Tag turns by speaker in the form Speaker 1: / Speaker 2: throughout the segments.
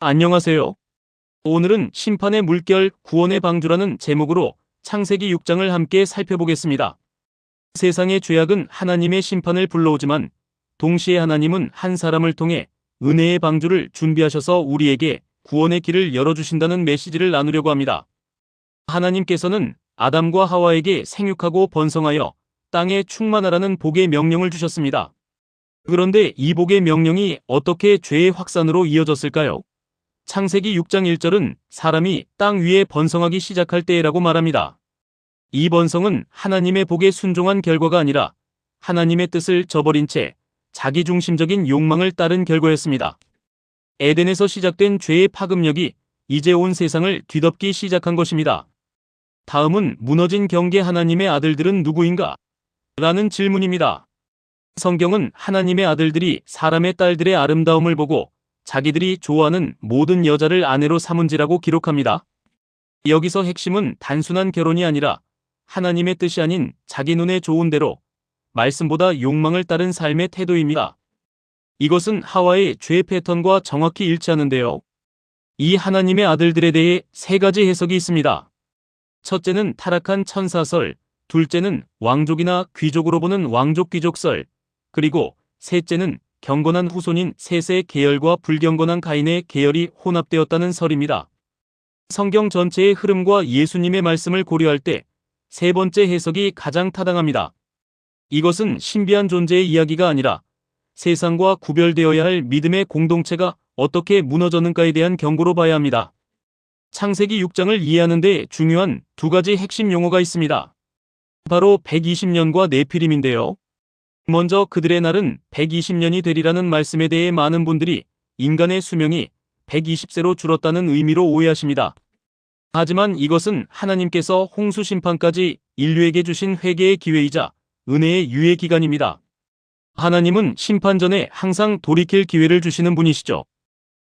Speaker 1: 안녕하세요. 오늘은 심판의 물결, 구원의 방주라는 제목으로 창세기 6장을 함께 살펴보겠습니다. 세상의 죄악은 하나님의 심판을 불러오지만 동시에 하나님은 한 사람을 통해 은혜의 방주를 준비하셔서 우리에게 구원의 길을 열어주신다는 메시지를 나누려고 합니다. 하나님께서는 아담과 하와에게 생육하고 번성하여 땅에 충만하라는 복의 명령을 주셨습니다. 그런데 이 복의 명령이 어떻게 죄의 확산으로 이어졌을까요? 창세기 6장 1절은 사람이 땅 위에 번성하기 시작할 때라고 말합니다. 이 번성은 하나님의 복에 순종한 결과가 아니라 하나님의 뜻을 저버린 채 자기중심적인 욕망을 따른 결과였습니다. 에덴에서 시작된 죄의 파급력이 이제 온 세상을 뒤덮기 시작한 것입니다. 다음은 무너진 경계 하나님의 아들들은 누구인가? 라는 질문입니다. 성경은 하나님의 아들들이 사람의 딸들의 아름다움을 보고 자기들이 좋아하는 모든 여자를 아내로 삼은지라고 기록합니다. 여기서 핵심은 단순한 결혼이 아니라 하나님의 뜻이 아닌 자기 눈에 좋은 대로 말씀보다 욕망을 따른 삶의 태도입니다. 이것은 하와의 죄 패턴과 정확히 일치하는데요. 이 하나님의 아들들에 대해 세 가지 해석이 있습니다. 첫째는 타락한 천사설, 둘째는 왕족이나 귀족으로 보는 왕족-귀족설, 그리고 셋째는 경건한 후손인 셋의 계열과 불경건한 가인의 계열이 혼합되었다는 설입니다. 성경 전체의 흐름과 예수님의 말씀을 고려할 때 세 번째 해석이 가장 타당합니다. 이것은 신비한 존재의 이야기가 아니라 세상과 구별되어야 할 믿음의 공동체가 어떻게 무너졌는가에 대한 경고로 봐야 합니다. 창세기 6장을 이해하는 데 중요한 두 가지 핵심 용어가 있습니다. 바로 120년과 네피림인데요. 먼저 그들의 날은 120년이 되리라는 말씀에 대해 많은 분들이 인간의 수명이 120세로 줄었다는 의미로 오해하십니다. 하지만 이것은 하나님께서 홍수 심판까지 인류에게 주신 회개의 기회이자 은혜의 유예 기간입니다. 하나님은 심판 전에 항상 돌이킬 기회를 주시는 분이시죠.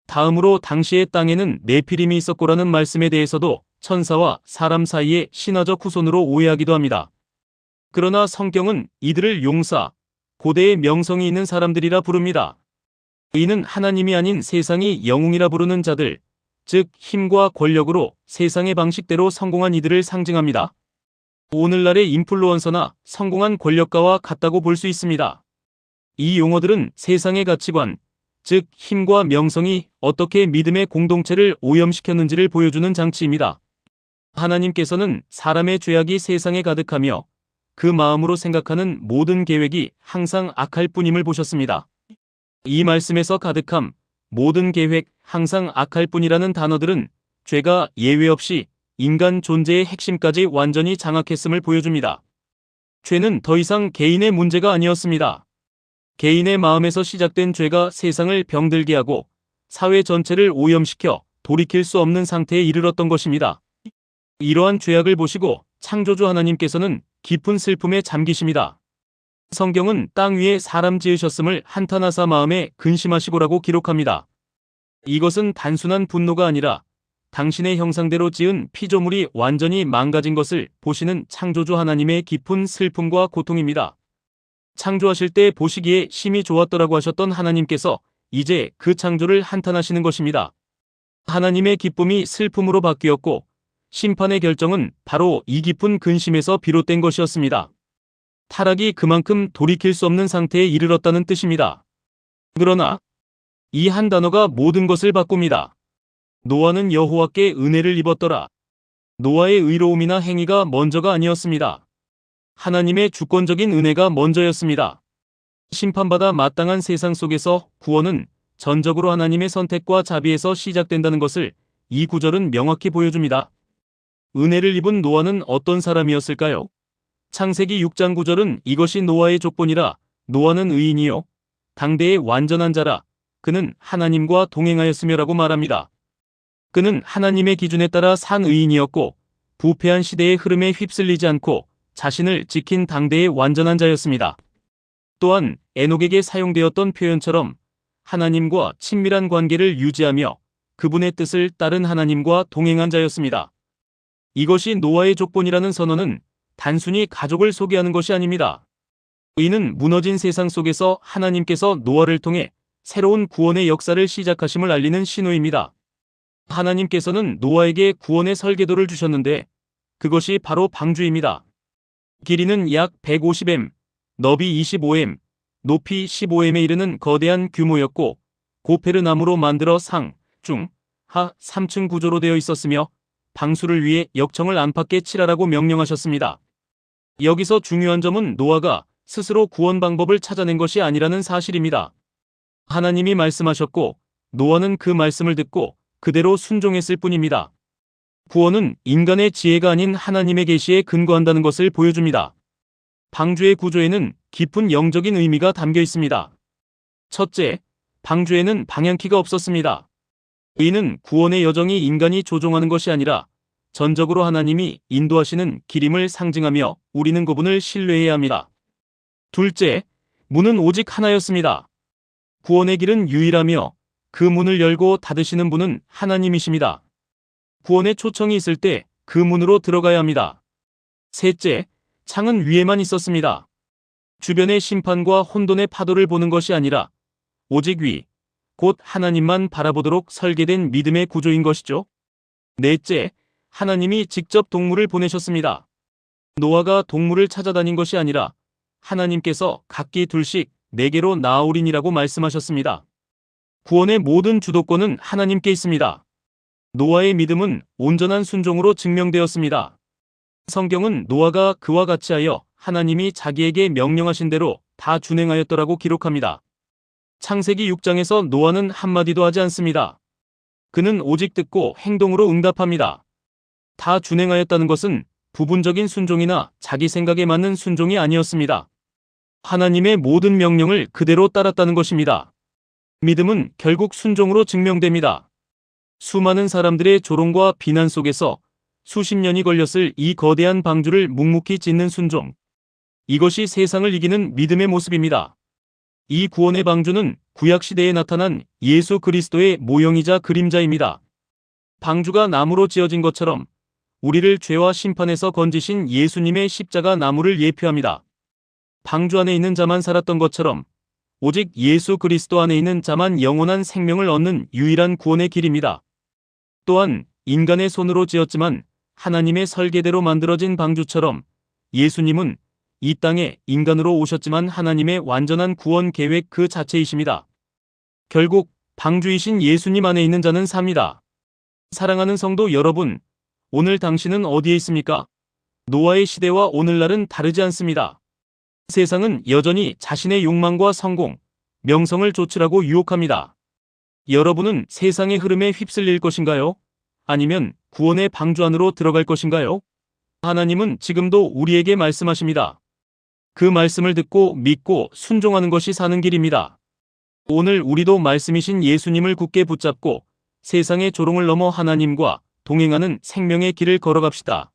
Speaker 1: 다음으로 당시의 땅에는 네피림이 있었고라는 말씀에 대해서도 천사와 사람 사이의 신화적 후손으로 오해하기도 합니다. 그러나 성경은 이들을 용사, 고대의 명성이 있는 사람들이라 부릅니다. 이는 하나님이 아닌 세상이 영웅이라 부르는 자들, 즉 힘과 권력으로 세상의 방식대로 성공한 이들을 상징합니다. 오늘날의 인플루언서나 성공한 권력가와 같다고 볼 수 있습니다. 이 용어들은 세상의 가치관, 즉 힘과 명성이 어떻게 믿음의 공동체를 오염시켰는지를 보여주는 장치입니다. 하나님께서는 사람의 죄악이 세상에 가득하며 그 마음으로 생각하는 모든 계획이 항상 악할 뿐임을 보셨습니다. 이 말씀에서 가득함, 모든 계획, 항상 악할 뿐이라는 단어들은 죄가 예외 없이 인간 존재의 핵심까지 완전히 장악했음을 보여줍니다. 죄는 더 이상 개인의 문제가 아니었습니다. 개인의 마음에서 시작된 죄가 세상을 병들게 하고 사회 전체를 오염시켜 돌이킬 수 없는 상태에 이르렀던 것입니다. 이러한 죄악을 보시고 창조주 하나님께서는 깊은 슬픔에 잠기십니다. 성경은 땅 위에 사람 지으셨음을 한탄하사 마음에 근심하시고라고 기록합니다. 이것은 단순한 분노가 아니라 당신의 형상대로 지은 피조물이 완전히 망가진 것을 보시는 창조주 하나님의 깊은 슬픔과 고통입니다. 창조하실 때 보시기에 심히 좋았더라고 하셨던 하나님께서 이제 그 창조를 한탄하시는 것입니다. 하나님의 기쁨이 슬픔으로 바뀌었고 심판의 결정은 바로 이 깊은 근심에서 비롯된 것이었습니다. 타락이 그만큼 돌이킬 수 없는 상태에 이르렀다는 뜻입니다. 그러나 이 한 단어가 모든 것을 바꿉니다. 노아는 여호와께 은혜를 입었더라. 노아의 의로움이나 행위가 먼저가 아니었습니다. 하나님의 주권적인 은혜가 먼저였습니다. 심판받아 마땅한 세상 속에서 구원은 전적으로 하나님의 선택과 자비에서 시작된다는 것을 이 구절은 명확히 보여줍니다. 은혜를 입은 노아는 어떤 사람이었을까요? 창세기 6장 9절은 이것이 노아의 족본이라 노아는 의인이요 당대의 완전한 자라 그는 하나님과 동행하였으며라고 말합니다. 그는 하나님의 기준에 따라 산 의인이었고 부패한 시대의 흐름에 휩쓸리지 않고 자신을 지킨 당대의 완전한 자였습니다. 또한 에녹에게 사용되었던 표현처럼 하나님과 친밀한 관계를 유지하며 그분의 뜻을 따른 하나님과 동행한 자였습니다. 이것이 노아의 족본이라는 선언은 단순히 가족을 소개하는 것이 아닙니다. 이는 무너진 세상 속에서 하나님께서 노아를 통해 새로운 구원의 역사를 시작하심을 알리는 신호입니다. 하나님께서는 노아에게 구원의 설계도를 주셨는데 그것이 바로 방주입니다. 길이는 약 150m, 너비 25m, 높이 15m에 이르는 거대한 규모였고 고페르 나무로 만들어 상, 중, 하 3층 구조로 되어 있었으며 방수를 위해 역청을 안팎에 칠하라고 명령하셨습니다. 여기서 중요한 점은 노아가 스스로 구원 방법을 찾아낸 것이 아니라는 사실입니다. 하나님이 말씀하셨고 노아는 그 말씀을 듣고 그대로 순종했을 뿐입니다. 구원은 인간의 지혜가 아닌 하나님의 계시에 근거한다는 것을 보여줍니다. 방주의 구조에는 깊은 영적인 의미가 담겨 있습니다. 첫째, 방주에는 방향키가 없었습니다. 이는 구원의 여정이 인간이 조종하는 것이 아니라 전적으로 하나님이 인도하시는 길임을 상징하며 우리는 그분을 신뢰해야 합니다. 둘째, 문은 오직 하나였습니다. 구원의 길은 유일하며 그 문을 열고 닫으시는 분은 하나님이십니다. 구원의 초청이 있을 때 그 문으로 들어가야 합니다. 셋째, 창은 위에만 있었습니다. 주변의 심판과 혼돈의 파도를 보는 것이 아니라 오직 위, 곧 하나님만 바라보도록 설계된 믿음의 구조인 것이죠. 넷째, 하나님이 직접 동물을 보내셨습니다. 노아가 동물을 찾아다닌 것이 아니라 하나님께서 각기 둘씩 4개로 낳아오리니라고 말씀하셨습니다. 구원의 모든 주도권은 하나님께 있습니다. 노아의 믿음은 온전한 순종으로 증명되었습니다. 성경은 노아가 그와 같이 하여 하나님이 자기에게 명령하신 대로 다 준행하였더라고 기록합니다. 창세기 6장에서 노아는 한마디도 하지 않습니다. 그는 오직 듣고 행동으로 응답합니다. 다 준행하였다는 것은 부분적인 순종이나 자기 생각에 맞는 순종이 아니었습니다. 하나님의 모든 명령을 그대로 따랐다는 것입니다. 믿음은 결국 순종으로 증명됩니다. 수많은 사람들의 조롱과 비난 속에서 수십 년이 걸렸을 이 거대한 방주를 묵묵히 짓는 순종. 이것이 세상을 이기는 믿음의 모습입니다. 이 구원의 방주는 구약시대에 나타난 예수 그리스도의 모형이자 그림자입니다. 방주가 나무로 지어진 것처럼 우리를 죄와 심판에서 건지신 예수님의 십자가 나무를 예표합니다. 방주 안에 있는 자만 살았던 것처럼 오직 예수 그리스도 안에 있는 자만 영원한 생명을 얻는 유일한 구원의 길입니다. 또한 인간의 손으로 지었지만 하나님의 설계대로 만들어진 방주처럼 예수님은 이 땅에 인간으로 오셨지만 하나님의 완전한 구원 계획 그 자체이십니다. 결국 방주이신 예수님 안에 있는 자는 삽니다. 사랑하는 성도 여러분, 오늘 당신은 어디에 있습니까? 노아의 시대와 오늘날은 다르지 않습니다. 세상은 여전히 자신의 욕망과 성공, 명성을 좇으라고 유혹합니다. 여러분은 세상의 흐름에 휩쓸릴 것인가요? 아니면 구원의 방주 안으로 들어갈 것인가요? 하나님은 지금도 우리에게 말씀하십니다. 그 말씀을 듣고 믿고 순종하는 것이 사는 길입니다. 오늘 우리도 말씀이신 예수님을 굳게 붙잡고 세상의 조롱을 넘어 하나님과 동행하는 생명의 길을 걸어갑시다.